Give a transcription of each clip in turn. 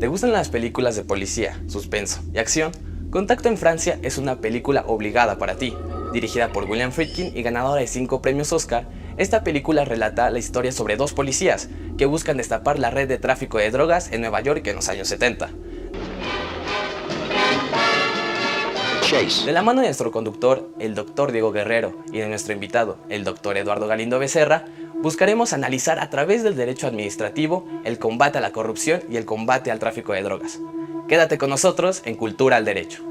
¿Te gustan las películas de policía, suspenso y acción? Contacto en Francia es una película obligada para ti. Dirigida por William Friedkin y ganadora de 5 premios Oscar, esta película relata la historia sobre 2 policías que buscan destapar la red de tráfico de drogas en Nueva York en los años 70. De la mano de nuestro conductor, el Dr. Diego Guerrero, y de nuestro invitado, el Dr. Eduardo Galindo Becerra, buscaremos analizar a través del derecho administrativo el combate a la corrupción y el combate al tráfico de drogas. Quédate con nosotros en Cultura al Derecho.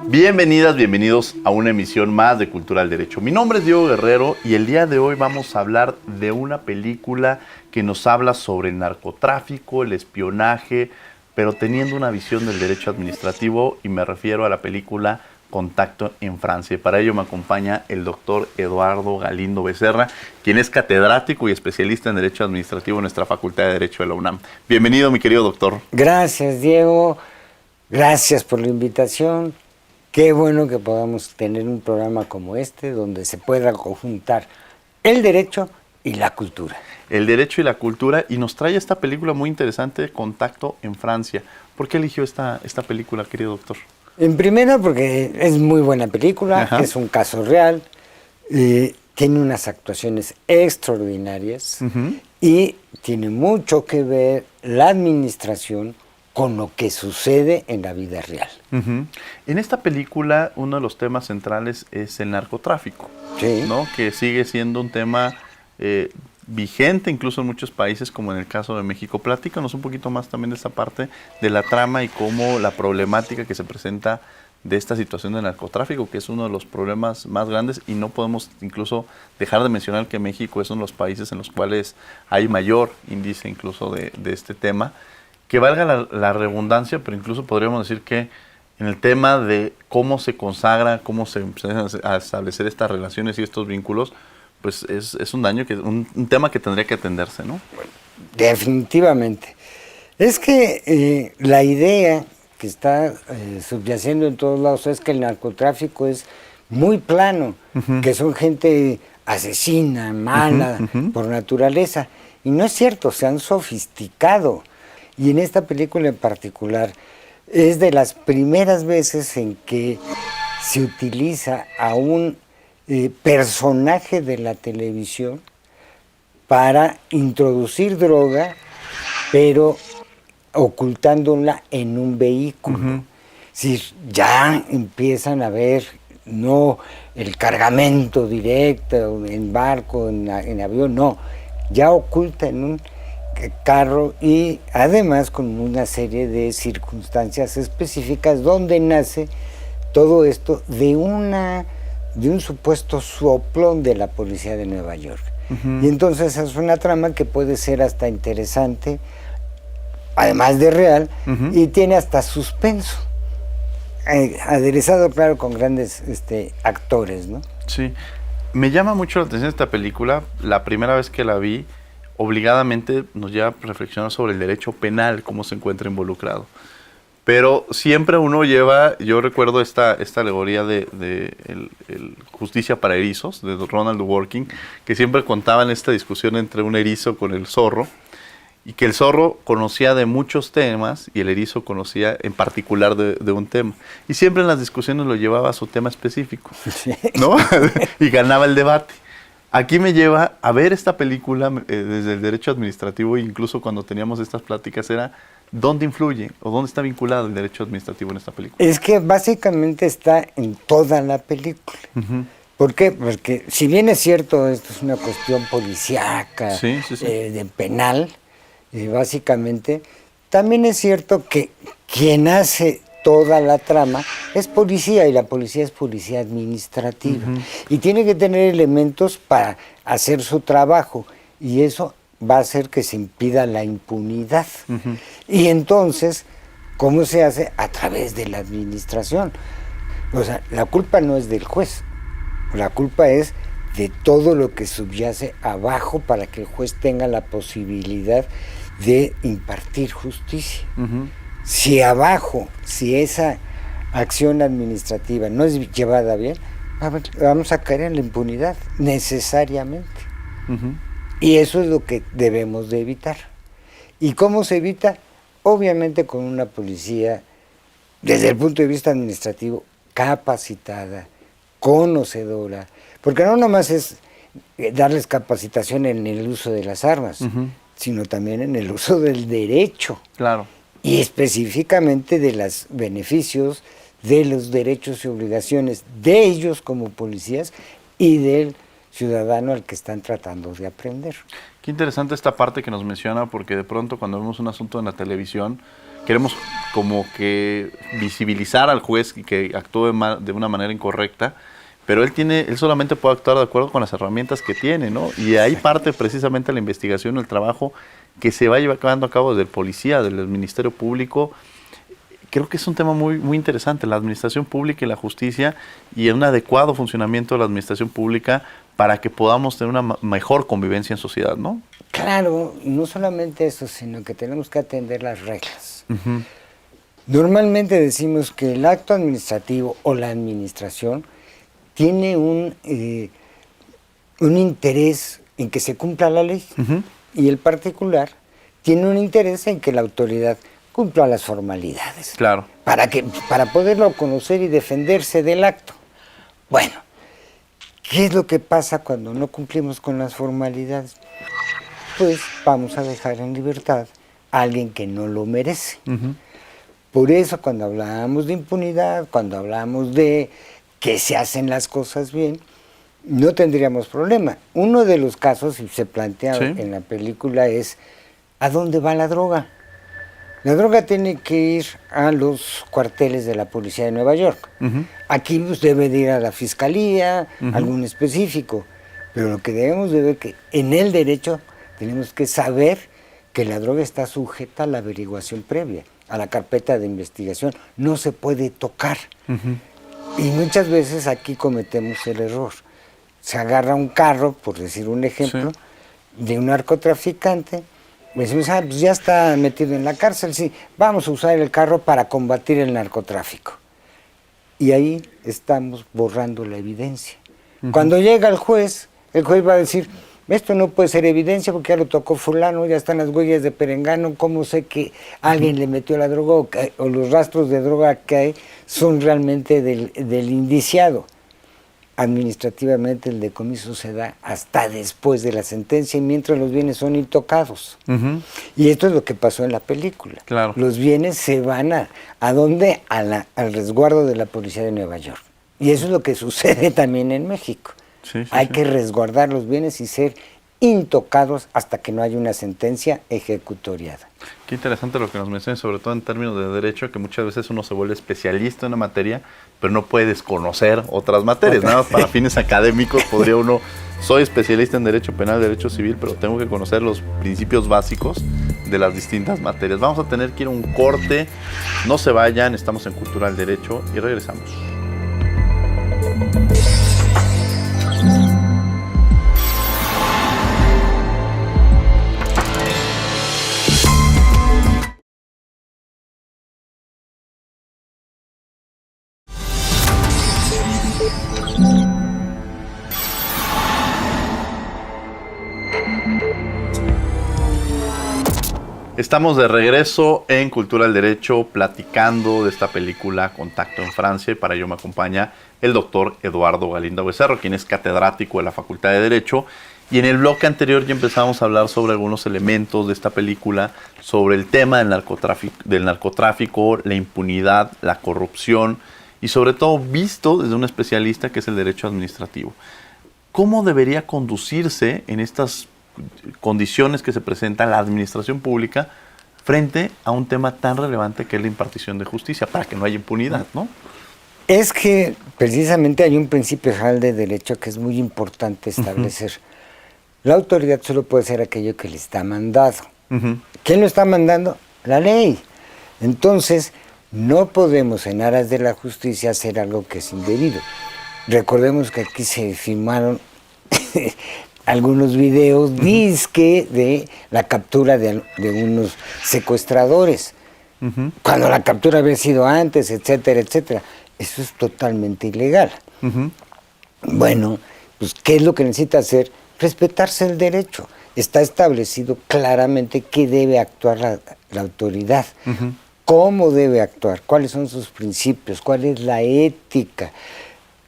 Bienvenidas, bienvenidos a una emisión más de Cultura al Derecho. Mi nombre es Diego Guerrero y el día de hoy vamos a hablar de una película que nos habla sobre el narcotráfico, el espionaje, pero teniendo una visión del derecho administrativo, y me refiero a la película Contacto en Francia. Para ello me acompaña el doctor Eduardo Galindo Becerra, quien es catedrático y especialista en Derecho Administrativo en nuestra Facultad de Derecho de la UNAM. Bienvenido, mi querido doctor. Gracias, Diego. Gracias por la invitación. Qué bueno que podamos tener un programa como este, donde se pueda conjuntar el derecho y la cultura. El derecho y la cultura, y nos trae esta película muy interesante, Contacto en Francia. ¿Por qué eligió esta película, querido doctor? En primera, porque es muy buena película, Ajá. Es un caso real, tiene unas actuaciones extraordinarias y tiene mucho que ver la administración con lo que sucede en la vida real. En esta película, uno de los temas centrales es el narcotráfico, Sí. ¿no? Que sigue siendo un tema vigente incluso en muchos países, como en el caso de México. Platícanos un poquito más también de esta parte de la trama y cómo la problemática que se presenta de esta situación del narcotráfico, que es uno de los problemas más grandes, y no podemos incluso dejar de mencionar que México es uno de los países en los cuales hay mayor índice incluso de este tema. Que valga la redundancia, pero incluso podríamos decir que en el tema de cómo se consagra, cómo se empiezan a establecer estas relaciones y estos vínculos, pues es un daño, un tema que tendría que atenderse, ¿no? Definitivamente. Es que la idea que está subyaciendo en todos lados es que el narcotráfico es muy plano, que son gente asesina, mala, por naturaleza. Y no es cierto, se han sofisticado. Y en esta película en particular es de las primeras veces en que se utiliza a un personaje de la televisión para introducir droga, pero ocultándola en un vehículo. Si ya empiezan a ver no el cargamento directo en barco, en avión, no, ya oculta en un carro, y además con una serie de circunstancias específicas donde nace todo esto de un supuesto soplón de la policía de Nueva York. Y entonces es una trama que puede ser hasta interesante, además de real, y tiene hasta suspenso, aderezado, claro, con grandes actores, ¿no? Sí, me llama mucho la atención esta película. La primera vez que la vi, obligadamente nos lleva a reflexionar sobre el derecho penal, cómo se encuentra involucrado. Pero siempre uno lleva, yo recuerdo esta alegoría de el Justicia para Erizos, de Ronald Dworkin, que siempre contaban esta discusión entre un erizo con el zorro, y que el zorro conocía de muchos temas y el erizo conocía en particular de un tema. Y siempre en las discusiones lo llevaba a su tema específico, ¿no? Y ganaba el debate. Aquí me lleva a ver esta película desde el derecho administrativo, e incluso cuando teníamos estas pláticas era ¿dónde influye o dónde está vinculado el derecho administrativo en esta película? Es que básicamente está en toda la película. ¿Por qué? Porque si bien es cierto, esto es una cuestión policíaca, Sí. de penal, básicamente, también es cierto que quien hace toda la trama es policía, y la policía es policía administrativa. Y tiene que tener elementos para hacer su trabajo, y eso va a hacer que se impida la impunidad. Y entonces, ¿cómo se hace? A través de la administración. O sea, la culpa no es del juez, la culpa es de todo lo que subyace abajo para que el juez tenga la posibilidad de impartir justicia. Si abajo, si esa acción administrativa no es llevada bien, vamos a caer en la impunidad, necesariamente. Y eso es lo que debemos de evitar. ¿Y cómo se evita? Obviamente con una policía, desde el punto de vista administrativo, capacitada, conocedora, porque no nomás es darles capacitación en el uso de las armas, sino también en el uso del derecho. Claro. Y específicamente de los beneficios, de los derechos y obligaciones de ellos como policías y del ciudadano al que están tratando de aprender. Qué interesante esta parte que nos menciona, porque de pronto cuando vemos un asunto en la televisión, queremos como que visibilizar al juez y que actúe de una manera incorrecta, pero él solamente puede actuar de acuerdo con las herramientas que tiene, ¿no? Y de ahí parte precisamente la investigación, el trabajo que se va llevando a cabo desde el policía, del Ministerio Público. Creo que es un tema muy, muy interesante, la administración pública y la justicia, y un adecuado funcionamiento de la administración pública para que podamos tener una mejor convivencia en sociedad, ¿no? Claro, no solamente eso, sino que tenemos que atender las reglas. Normalmente decimos que el acto administrativo o la administración tiene un interés en que se cumpla la ley, y el particular tiene un interés en que la autoridad cumpla las formalidades. Claro. Para poderlo conocer y defenderse del acto. Bueno, ¿qué es lo que pasa cuando no cumplimos con las formalidades? Pues vamos a dejar en libertad a alguien que no lo merece. Por eso cuando hablamos de impunidad, cuando hablamos de que se hacen las cosas bien, no tendríamos problema. Uno de los casos, y se plantea en la película, es ¿a dónde va la droga? La droga tiene que ir a los cuarteles de la policía de Nueva York. Aquí pues, debe de ir a la fiscalía, algún específico. Pero lo que debemos de ver que en el derecho tenemos que saber que la droga está sujeta a la averiguación previa, a la carpeta de investigación. No se puede tocar. Y muchas veces aquí cometemos el error. Se agarra un carro, por decir un ejemplo, de un narcotraficante. Decimos, pues ya está metido en la cárcel, sí, vamos a usar el carro para combatir el narcotráfico. Y ahí estamos borrando la evidencia. Cuando llega el juez va a decir, esto no puede ser evidencia porque ya lo tocó fulano, ya están las huellas de perengano, ¿cómo sé que alguien le metió la droga o los rastros de droga que hay son realmente del indiciado? Administrativamente el decomiso se da hasta después de la sentencia y mientras los bienes son intocados. Y esto es lo que pasó en la película. Claro. Los bienes se van ¿a dónde? Al resguardo de la policía de Nueva York. Y eso es lo que sucede también en México. Hay que resguardar los bienes y ser intocados hasta que no haya una sentencia ejecutoriada. Qué interesante lo que nos mencionas, sobre todo en términos de derecho, que muchas veces uno se vuelve especialista en una materia, pero no puede desconocer otras materias. Nada más para fines académicos podría uno, soy especialista en derecho penal, derecho civil, pero tengo que conocer los principios básicos de las distintas materias. Vamos a tener que ir a un corte, no se vayan, estamos en Cultura del Derecho y regresamos. Estamos de regreso en Cultura del Derecho platicando de esta película Contacto en Francia, y para ello me acompaña el doctor Eduardo Galindo Becerro, quien es catedrático de la Facultad de Derecho, y en el bloque anterior ya empezamos a hablar sobre algunos elementos de esta película, sobre el tema del narcotráfico, la impunidad, la corrupción y sobre todo visto desde un especialista que es el derecho administrativo. ¿Cómo debería conducirse en estas condiciones que se presenta la administración pública frente a un tema tan relevante que es la impartición de justicia, para que no haya impunidad, ¿no? Es que precisamente hay un principio general de derecho que es muy importante establecer. La autoridad solo puede ser aquello que le está mandado. ¿Quién lo está mandando? La ley. Entonces, no podemos en aras de la justicia hacer algo que es indebido. Recordemos que aquí se filmaron algunos videos disque de la captura de unos secuestradores, cuando la captura había sido antes, etcétera, etcétera. Eso es totalmente ilegal. Bueno, pues ¿qué es lo que necesita hacer? Respetarse el derecho. está establecido claramente qué debe actuar la autoridad, cómo debe actuar, cuáles son sus principios, cuál es la ética.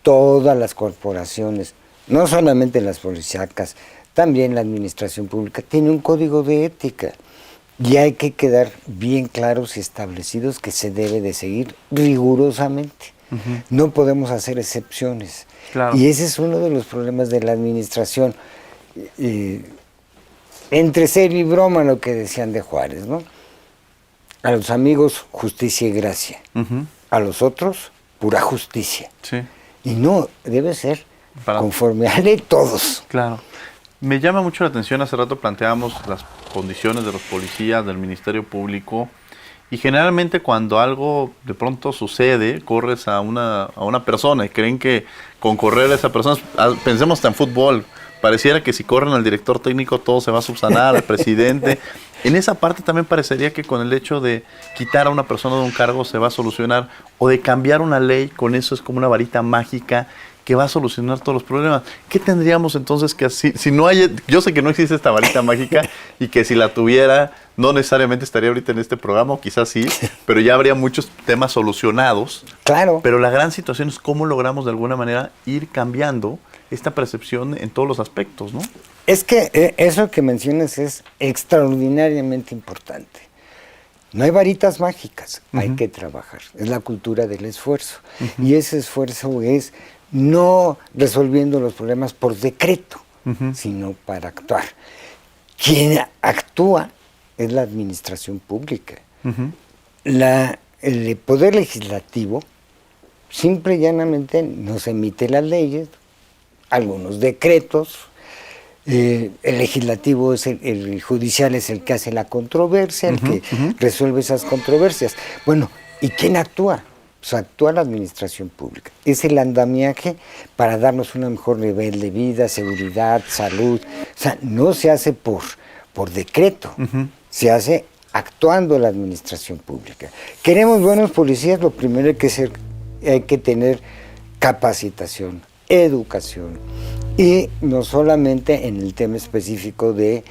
Todas las corporaciones, no solamente las policíacas, también la administración pública, tiene un código de ética. Y hay que quedar bien claros y establecidos que se debe de seguir rigurosamente. No podemos hacer excepciones. Claro. Y ese es uno de los problemas de la administración. Entre serio y broma lo que decían de Juárez, ¿no? A los amigos, justicia y gracia. A los otros, pura justicia. Sí. Y no, debe ser Para conforme a ley todos. Claro. Me llama mucho la atención, hace rato planteábamos las condiciones de los policías, del Ministerio Público, y generalmente cuando algo de pronto sucede, corres a una persona y creen que con correr a esa persona, pensemos hasta en fútbol, pareciera que si corren al director técnico todo se va a subsanar, al presidente. En esa parte también parecería que con el hecho de quitar a una persona de un cargo se va a solucionar, o de cambiar una ley, con eso es como una varita mágica que va a solucionar todos los problemas. ¿Qué tendríamos entonces que así? Si no hay, yo sé que no existe esta varita mágica y que si la tuviera, no necesariamente estaría ahorita en este programa, o quizás sí, pero ya habría muchos temas solucionados. Claro. Pero la gran situación es cómo logramos de alguna manera ir cambiando esta percepción en todos los aspectos, ¿no? Es que eso que mencionas es extraordinariamente importante. No hay varitas mágicas, hay que trabajar. Es la cultura del esfuerzo. Y ese esfuerzo es no resolviendo los problemas por decreto, sino para actuar. Quien actúa es la administración pública. El poder legislativo simple y llanamente nos emite las leyes, algunos decretos. El legislativo es el judicial es el que hace la controversia, el que resuelve esas controversias. Bueno, ¿y quién actúa? Pues actúa la administración pública. Es el andamiaje para darnos un mejor nivel de vida, seguridad, salud. O sea, no se hace por decreto, se hace actuando la administración pública. Queremos buenos policías, lo primero hay que tener capacitación, educación. Y no solamente en el tema específico de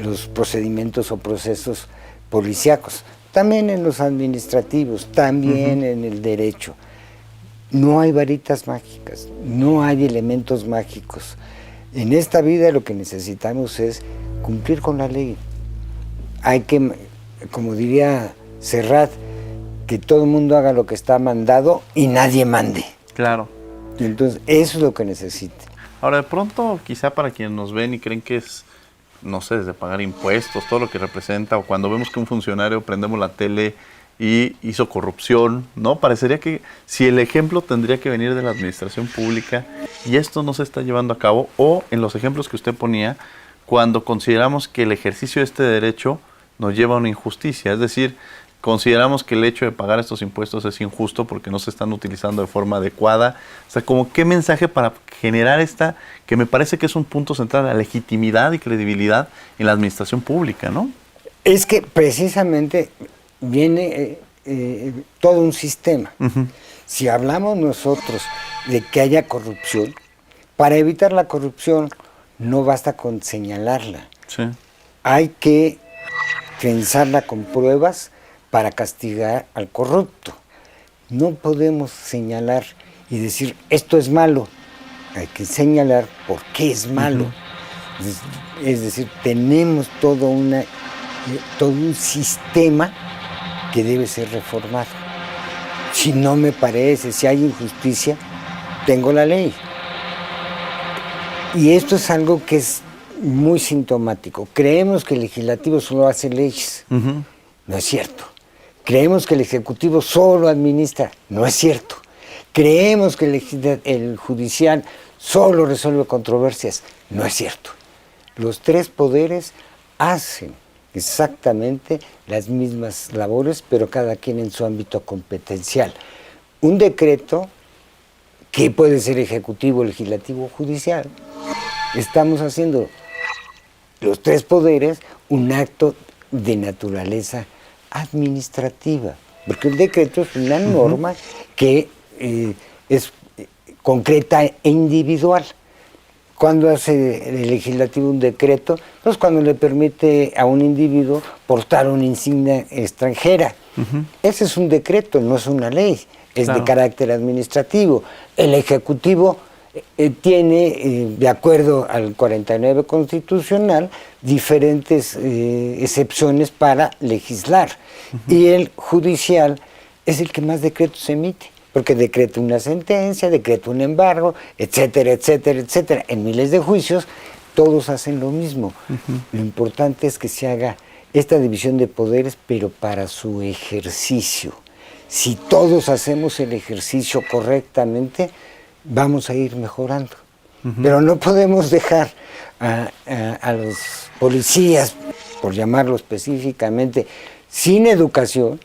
los procedimientos o procesos policíacos, también en los administrativos, también en el derecho. No hay varitas mágicas, no hay elementos mágicos. En esta vida lo que necesitamos es cumplir con la ley. Hay que, como diría Serrat, que todo el mundo haga lo que está mandado y nadie mande. Claro. Y entonces, eso es lo que necesita. Ahora, de pronto, quizá para quienes nos ven y creen que es, no sé, desde pagar impuestos, todo lo que representa, o cuando vemos que un funcionario prendemos la tele y hizo corrupción, ¿no? Parecería que si el ejemplo tendría que venir de la administración pública y esto no se está llevando a cabo, o en los ejemplos que usted ponía, cuando consideramos que el ejercicio de este derecho nos lleva a una injusticia, es decir, consideramos que el hecho de pagar estos impuestos es injusto porque no se están utilizando de forma adecuada. O sea, como qué mensaje para generar esta, que me parece que es un punto central, la legitimidad y credibilidad en la administración pública, ¿no? Es que precisamente viene todo un sistema. Si hablamos nosotros de que haya corrupción, para evitar la corrupción no basta con señalarla. Sí. Hay que pensarla con pruebas para castigar al corrupto. No podemos señalar y decir, esto es malo. Hay que señalar por qué es malo. Es decir, tenemos todo un sistema que debe ser reformado. Si no me parece, si hay injusticia, tengo la ley. Y esto es algo que es muy sintomático. Creemos que el legislativo solo hace leyes. No es cierto. Creemos que el Ejecutivo solo administra. No es cierto. Creemos que el Judicial solo resuelve controversias. No es cierto. Los tres poderes hacen exactamente las mismas labores, pero cada quien en su ámbito competencial. Un decreto que puede ser ejecutivo, legislativo o judicial. Estamos haciendo los tres poderes un acto de naturaleza administrativa, porque el decreto es una norma que es concreta e individual. ¿Cuándo hace el legislativo un decreto? Pues cuando le permite a un individuo portar una insignia extranjera. Ese es un decreto, no es una ley, es de carácter administrativo. El Ejecutivo tiene, de acuerdo al 49 constitucional, diferentes excepciones para legislar. Y el judicial es el que más decretos emite, porque decreta una sentencia, decreta un embargo, etcétera, etcétera, etcétera. En miles de juicios todos hacen lo mismo. Lo importante es que se haga esta división de poderes, pero para su ejercicio. Si todos hacemos el ejercicio correctamente, vamos a ir mejorando. Pero no podemos dejar a los policías, por llamarlo específicamente, sin educación,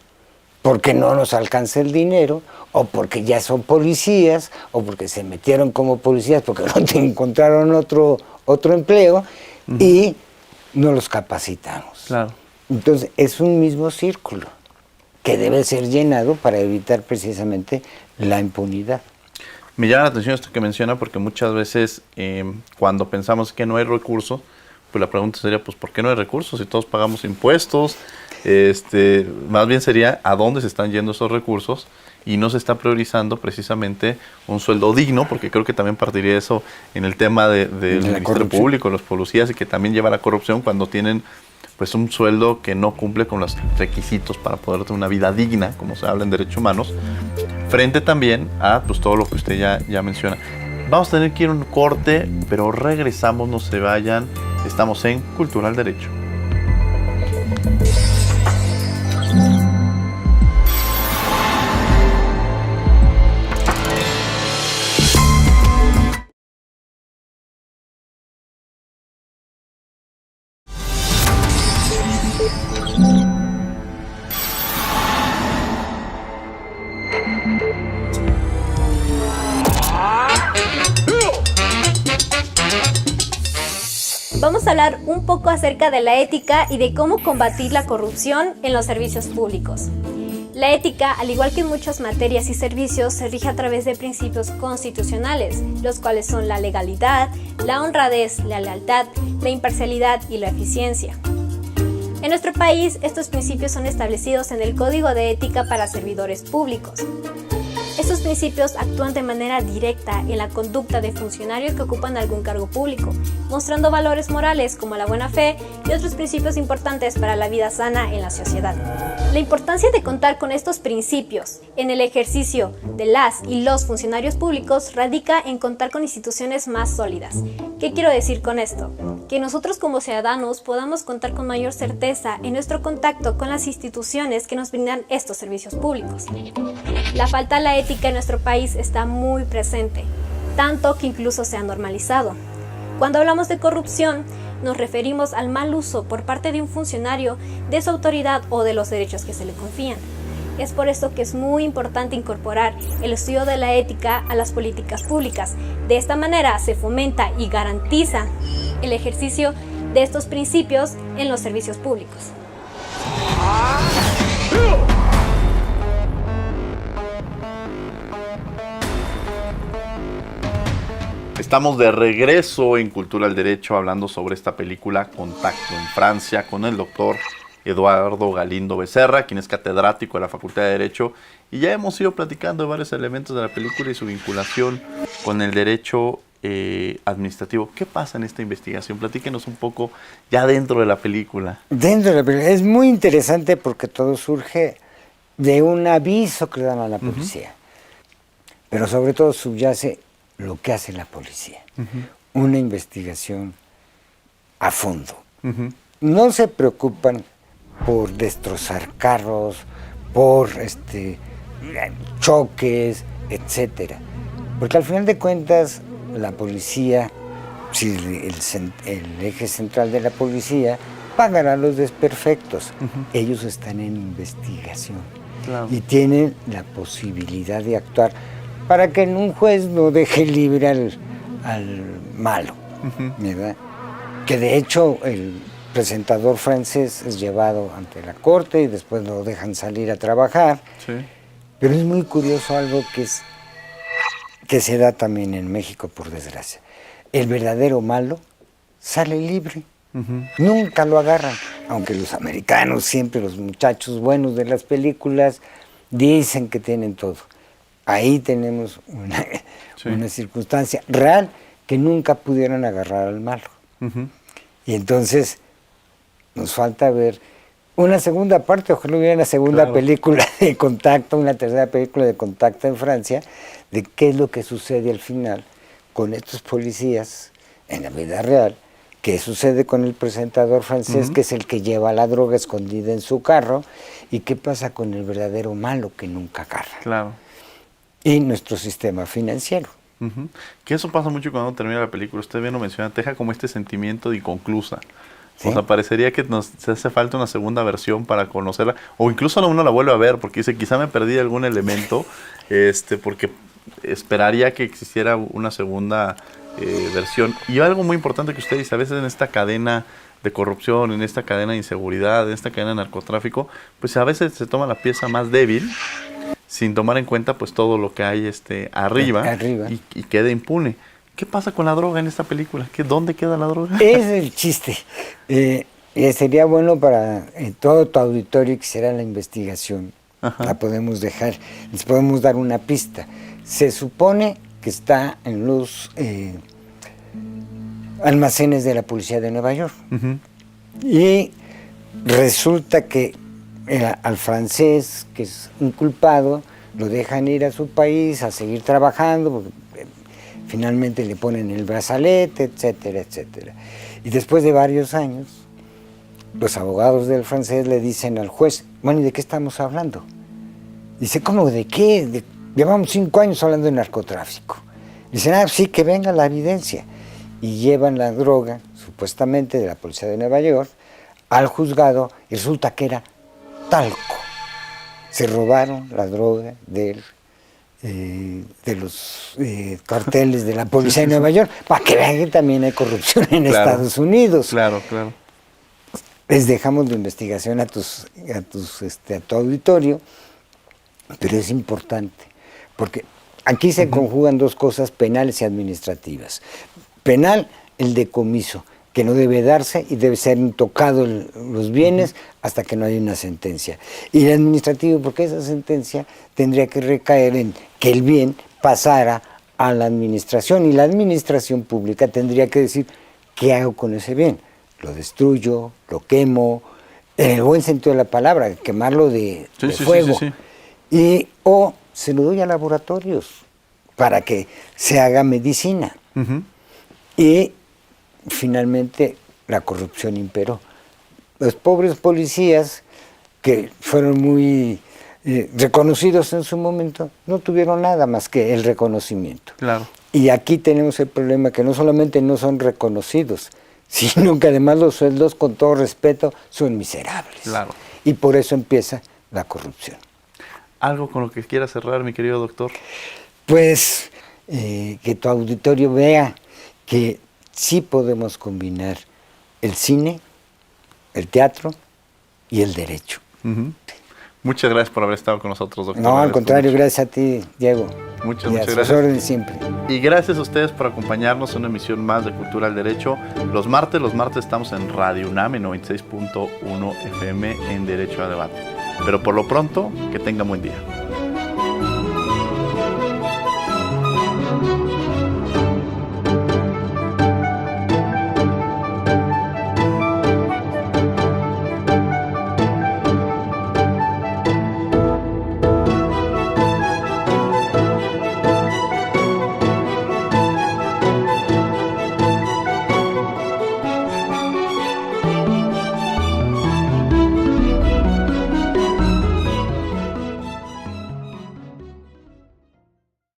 porque no nos alcanza el dinero, o porque ya son policías, o porque se metieron como policías, porque no encontraron otro empleo, y no los capacitamos. Claro. Entonces, es un mismo círculo que debe ser llenado para evitar precisamente la impunidad. Me llama la atención esto que menciona, porque muchas veces cuando pensamos que no hay recursos, pues la pregunta sería, pues ¿por qué no hay recursos si todos pagamos impuestos? Más bien sería ¿a dónde se están yendo esos recursos? Y no se está priorizando precisamente un sueldo digno, porque creo que también partiría eso en el tema del Ministerio Público, los policías, y que también lleva a la corrupción cuando tienen pues un sueldo que no cumple con los requisitos para poder tener una vida digna, como se habla en derechos humanos, frente también a pues todo lo que usted ya menciona. Vamos a tener que ir a un corte, pero regresamos, no se vayan, estamos en Cultura al Derecho. Vamos a hablar un poco acerca de la ética y de cómo combatir la corrupción en los servicios públicos. La ética, al igual que en muchas materias y servicios, se rige a través de principios constitucionales, los cuales son la legalidad, la honradez, la lealtad, la imparcialidad y la eficiencia. En nuestro país, estos principios son establecidos en el Código de Ética para Servidores Públicos. Estos principios actúan de manera directa en la conducta de funcionarios que ocupan algún cargo público, mostrando valores morales como la buena fe y otros principios importantes para la vida sana en la sociedad. La importancia de contar con estos principios en el ejercicio de las y los funcionarios públicos radica en contar con instituciones más sólidas. ¿Qué quiero decir con esto? Que nosotros como ciudadanos podamos contar con mayor certeza en nuestro contacto con las instituciones que nos brindan estos servicios públicos. La falta de la ética en nuestro país está muy presente, tanto que incluso se ha normalizado. Cuando hablamos de corrupción, nos referimos al mal uso por parte de un funcionario de su autoridad o de los derechos que se le confían. Es por esto que es muy importante incorporar el estudio de la ética a las políticas públicas. De esta manera se fomenta y garantiza el ejercicio de estos principios en los servicios públicos. Estamos de regreso en Cultura al Derecho hablando sobre esta película Contacto en Francia con el doctor Eduardo Galindo Becerra, quien es catedrático de la Facultad de Derecho, y ya hemos ido platicando de varios elementos de la película y su vinculación con el derecho administrativo. ¿Qué pasa en esta investigación? Platíquenos un poco ya dentro de la película. Dentro de la película es muy interesante porque todo surge de un aviso que le dan a la policía, pero sobre todo subyace lo que hace la policía, una investigación a fondo. No se preocupan por destrozar carros, por choques, etcétera, porque al final de cuentas la policía, si el eje central de la policía pagará a los desperfectos, ellos están en investigación y tienen la posibilidad de actuar para que un juez no deje libre al malo, ¿verdad? Que de hecho el presentador francés es llevado ante la corte y después lo dejan salir a trabajar. Sí. Pero es muy curioso algo que se da también en México, por desgracia. el verdadero malo sale libre. Nunca lo agarran, aunque los americanos siempre, los muchachos buenos de las películas, dicen que tienen todo. Ahí tenemos una circunstancia real que nunca pudieron agarrar al malo. Y entonces nos falta ver una segunda parte, ojalá hubiera una segunda película de Contacto, una tercera película de Contacto en Francia, de qué es lo que sucede al final con estos policías en la vida real, qué sucede con el presentador francés, que es el que lleva la droga escondida en su carro, y qué pasa con el verdadero malo que nunca agarra. Claro. Y nuestro sistema financiero. Que eso pasa mucho cuando termina la película. Usted bien lo menciona, te deja como este sentimiento de inconclusa. ¿Sí? O sea, parecería que nos hace falta una segunda versión para conocerla. O incluso uno la vuelve a ver porque dice, quizá me perdí algún elemento, porque esperaría que existiera una segunda versión. Y algo muy importante que usted dice, a veces en esta cadena de corrupción, en esta cadena de inseguridad, en esta cadena de narcotráfico, pues a veces se toma la pieza más débil sin tomar en cuenta pues todo lo que hay arriba. Y queda impune. ¿Qué pasa con la droga en esta película? ¿Dónde queda la droga? Es el chiste. Sería bueno para todo tu auditorio que hiciera la investigación. La podemos dejar, les podemos dar una pista. Se supone que está en los almacenes de la policía de Nueva York. Y resulta que al francés, que es un culpado, lo dejan ir a su país a seguir trabajando, porque finalmente le ponen el brazalete, etcétera, etcétera. Y después de varios años, los abogados del francés le dicen al juez, bueno, ¿y de qué estamos hablando? Dice, ¿cómo de qué? Llevamos 5 años hablando de narcotráfico. Dicen, sí, que venga la evidencia. Y llevan la droga, supuestamente de la policía de Nueva York, al juzgado, y resulta que era talco. Se robaron la droga de los carteles de la policía de Nueva York, para que vean que también hay corrupción en Estados Unidos. Claro. Les dejamos la investigación a tu auditorio, pero es importante, porque aquí se conjugan dos cosas penales y administrativas. Penal, el decomiso, que no debe darse y debe ser intocado los bienes hasta que no haya una sentencia. Y el administrativo, porque esa sentencia tendría que recaer en que el bien pasara a la administración, y la administración pública tendría que decir, ¿qué hago con ese bien? Lo destruyo, lo quemo, en el buen sentido de la palabra, quemarlo de fuego. O se lo doy a laboratorios para que se haga medicina. Y finalmente la corrupción imperó. Los pobres policías, que fueron muy reconocidos en su momento, no tuvieron nada más que el reconocimiento. Claro. Y aquí tenemos el problema que no solamente no son reconocidos, sino que además los sueldos, con todo respeto, son miserables. Claro. Y por eso empieza la corrupción. ¿Algo con lo que quiera cerrar, mi querido doctor? Pues que tu auditorio vea que sí podemos combinar el cine, el teatro y el derecho. Muchas gracias por haber estado con nosotros, doctor. No, al contrario, gracias a ti, Diego. Muchas gracias. gracias. Órdenes siempre. Y gracias a ustedes por acompañarnos en una emisión más de Cultura al Derecho. Los martes estamos en Radio UNAM en 96.1 FM en Derecho a Debate. Pero por lo pronto, que tengan buen día.